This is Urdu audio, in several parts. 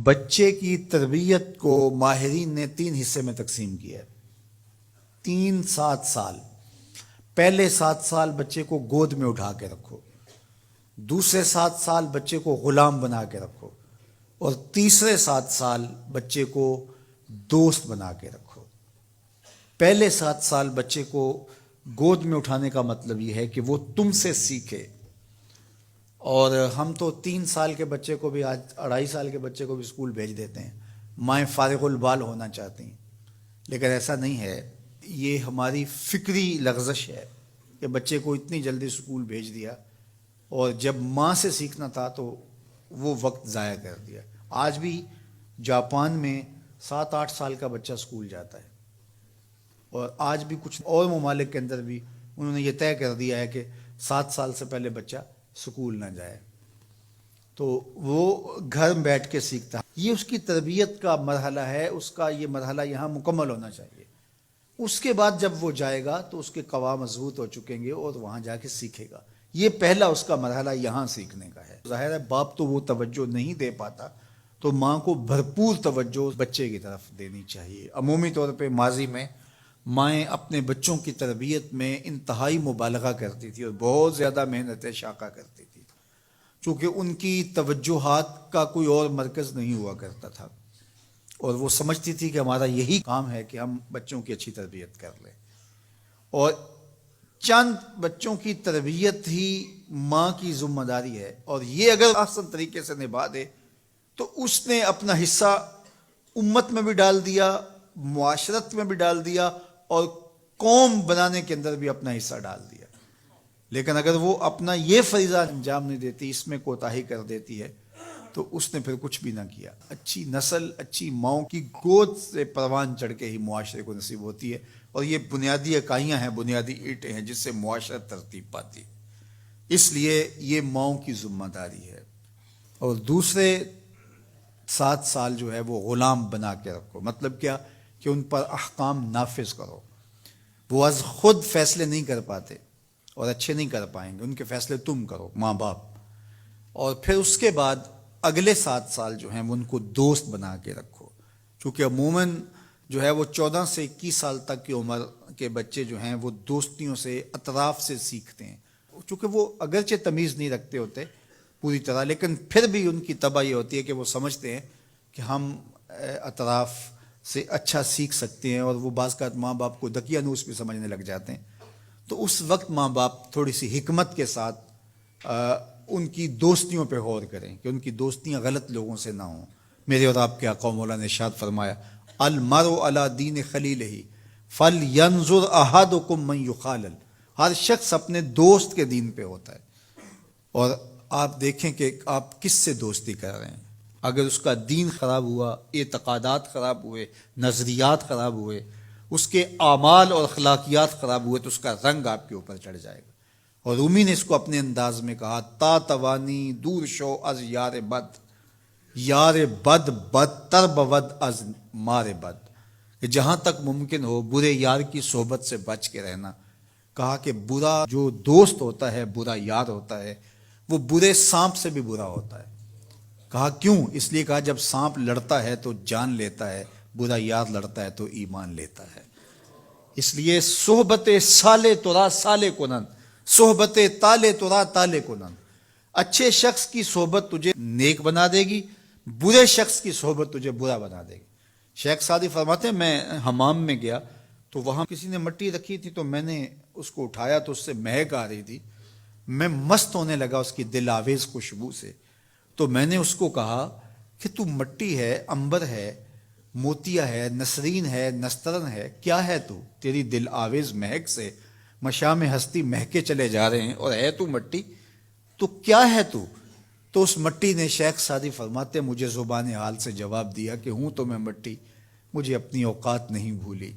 بچے کی تربیت کو ماہرین نے 3 حصے میں تقسیم کیا ہے۔ 7 سال۔ پہلے 7 سال بچے کو گود میں اٹھا کے رکھو، دوسرے 7 سال بچے کو غلام بنا کے رکھو، اور تیسرے 7 سال بچے کو دوست بنا کے رکھو۔ پہلے 7 سال بچے کو گود میں اٹھانے کا مطلب یہ ہے کہ وہ تم سے سیکھے، اور ہم تو 3 سال کے بچے کو بھی، آج 2.5 سال کے بچے کو بھی اسکول بھیج دیتے ہیں، مائیں فارغ البال ہونا چاہتی ہیں، لیکن ایسا نہیں ہے۔ یہ ہماری فکری لغزش ہے کہ بچے کو اتنی جلدی اسکول بھیج دیا، اور جب ماں سے سیکھنا تھا تو وہ وقت ضائع کر دیا۔ آج بھی جاپان میں 7-8 سال کا بچہ اسکول جاتا ہے، اور آج بھی کچھ اور ممالک کے اندر بھی انہوں نے یہ طے کر دیا ہے کہ 7 سال سے پہلے بچہ اسکول نہ جائے، تو وہ گھر میں بیٹھ کے سیکھتا ہے۔ یہ اس کی تربیت کا مرحلہ ہے، اس کا یہ مرحلہ یہاں مکمل ہونا چاہیے۔ اس کے بعد جب وہ جائے گا تو اس کے قواعد مضبوط ہو چکیں گے اور وہاں جا کے سیکھے گا۔ یہ پہلا اس کا مرحلہ یہاں سیکھنے کا ہے۔ ظاہر ہے باپ تو وہ توجہ نہیں دے پاتا، تو ماں کو بھرپور توجہ بچے کی طرف دینی چاہیے۔ عمومی طور پہ ماضی میں مائیں اپنے بچوں کی تربیت میں انتہائی مبالغہ کرتی تھی اور بہت زیادہ محنت شاقہ کرتی تھی، چونکہ ان کی توجہات کا کوئی اور مرکز نہیں ہوا کرتا تھا، اور وہ سمجھتی تھی کہ ہمارا یہی کام ہے کہ ہم بچوں کی اچھی تربیت کر لیں، اور چند بچوں کی تربیت ہی ماں کی ذمہ داری ہے، اور یہ اگر احسن طریقے سے نبھا دے تو اس نے اپنا حصہ امت میں بھی ڈال دیا، معاشرت میں بھی ڈال دیا، اور قوم بنانے کے اندر بھی اپنا حصہ ڈال دیا۔ لیکن اگر وہ اپنا یہ فریضہ انجام نہیں دیتی، اس میں کوتاہی کر دیتی ہے، تو اس نے پھر کچھ بھی نہ کیا۔ اچھی نسل اچھی ماؤں کی گود سے پروان چڑھ کے ہی معاشرے کو نصیب ہوتی ہے، اور یہ بنیادی اکائیاں ہیں، بنیادی اینٹیں ہیں جس سے معاشرت ترتیب پاتی ہے۔ اس لیے یہ ماؤں کی ذمہ داری ہے۔ اور دوسرے 7 سال جو ہے وہ غلام بنا کے رکھو۔ مطلب کیا؟ کہ ان پر احکام نافذ کرو۔ وہ از خود فیصلے نہیں کر پاتے اور اچھے نہیں کر پائیں گے، ان کے فیصلے تم کرو، ماں باپ۔ اور پھر اس کے بعد اگلے 7 سال جو ہیں وہ ان کو دوست بنا کے رکھو، چونکہ عموماً جو ہے وہ 14 سے 21 سال تک کی عمر کے بچے جو ہیں وہ دوستیوں سے، اطراف سے سیکھتے ہیں، چونکہ وہ اگرچہ تمیز نہیں رکھتے ہوتے پوری طرح، لیکن پھر بھی ان کی طبع یہ ہوتی ہے کہ وہ سمجھتے ہیں کہ ہم اطراف سے اچھا سیکھ سکتے ہیں، اور وہ بعض کا ماں باپ کو دقیانوس بھی سمجھنے لگ جاتے ہیں۔ تو اس وقت ماں باپ تھوڑی سی حکمت کے ساتھ ان کی دوستیوں پہ غور کریں کہ ان کی دوستیاں غلط لوگوں سے نہ ہوں۔ میرے اور آپ کے آقا مولا نے ارشاد فرمایا، المرء علی دین خلیلہ فلینظر احدکم من یخالل۔ ہر شخص اپنے دوست کے دین پہ ہوتا ہے، اور آپ دیکھیں کہ آپ کس سے دوستی کر رہے ہیں۔ اگر اس کا دین خراب ہوا، اعتقادات خراب ہوئے، نظریات خراب ہوئے، اس کے اعمال اور اخلاقیات خراب ہوئے، تو اس کا رنگ آپ کے اوپر چڑھ جائے گا۔ اور رومی نے اس کو اپنے انداز میں کہا، تا توانی دور شو از یار بد، یار بد بدتر بود از مار بد، کہ جہاں تک ممکن ہو برے یار کی صحبت سے بچ کے رہنا۔ کہا کہ برا جو دوست ہوتا ہے، برا یار ہوتا ہے، وہ برے سانپ سے بھی برا ہوتا ہے۔ کہا کیوں؟ اس لیے کہا جب سانپ لڑتا ہے تو جان لیتا ہے، برا یار لڑتا ہے تو ایمان لیتا ہے۔ اس لیے صحبت سالے ترا سالے کنن، صحبت تالے ترا تالے کنن۔ اچھے شخص کی صحبت تجھے نیک بنا دے گی، برے شخص کی صحبت تجھے برا بنا دے گی۔ شیخ سعدی فرماتے ہیں، میں حمام میں گیا تو وہاں کسی نے مٹی رکھی تھی، تو میں نے اس کو اٹھایا تو اس سے مہک آ رہی تھی، میں مست ہونے لگا اس کی دل آویز خوشبو سے۔ تو میں نے اس کو کہا کہ تو مٹی ہے، عنبر ہے، موتیا ہے، نسرین ہے، نسترن ہے، کیا ہے تو؟ تیری دل آویز مہک سے مشام ہستی مہکے چلے جا رہے ہیں، اور ہے تو مٹی، تو کیا ہے تو؟ تو اس مٹی نے، شیخ سعدی فرماتے مجھے زبان حال سے جواب دیا کہ ہوں تو میں مٹی، مجھے اپنی اوقات نہیں بھولی،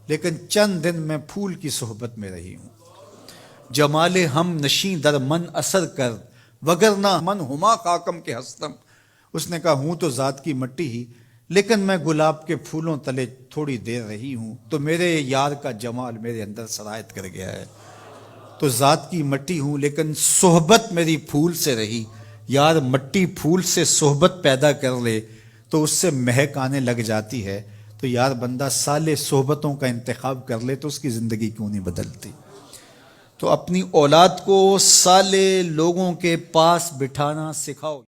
لیکن چند دن میں پھول کی صحبت میں رہی ہوں۔ جمال ہم نشیں در من اثر کر، وگرنہ من ہما خاکم کے ہستم۔ اس نے کہا ہوں تو ذات کی مٹی ہی، لیکن میں گلاب کے پھولوں تلے تھوڑی دیر رہی ہوں تو میرے یار کا جمال میرے اندر سرایت کر گیا ہے۔ تو ذات کی مٹی ہوں لیکن صحبت میری پھول سے رہی۔ یار مٹی پھول سے صحبت پیدا کر لے تو اس سے مہک آنے لگ جاتی ہے، تو یار بندہ صالح صحبتوں کا انتخاب کر لے تو اس کی زندگی کیوں نہیں بدلتی؟ تو اپنی اولاد کو صالح لوگوں کے پاس بٹھانا سکھاؤ۔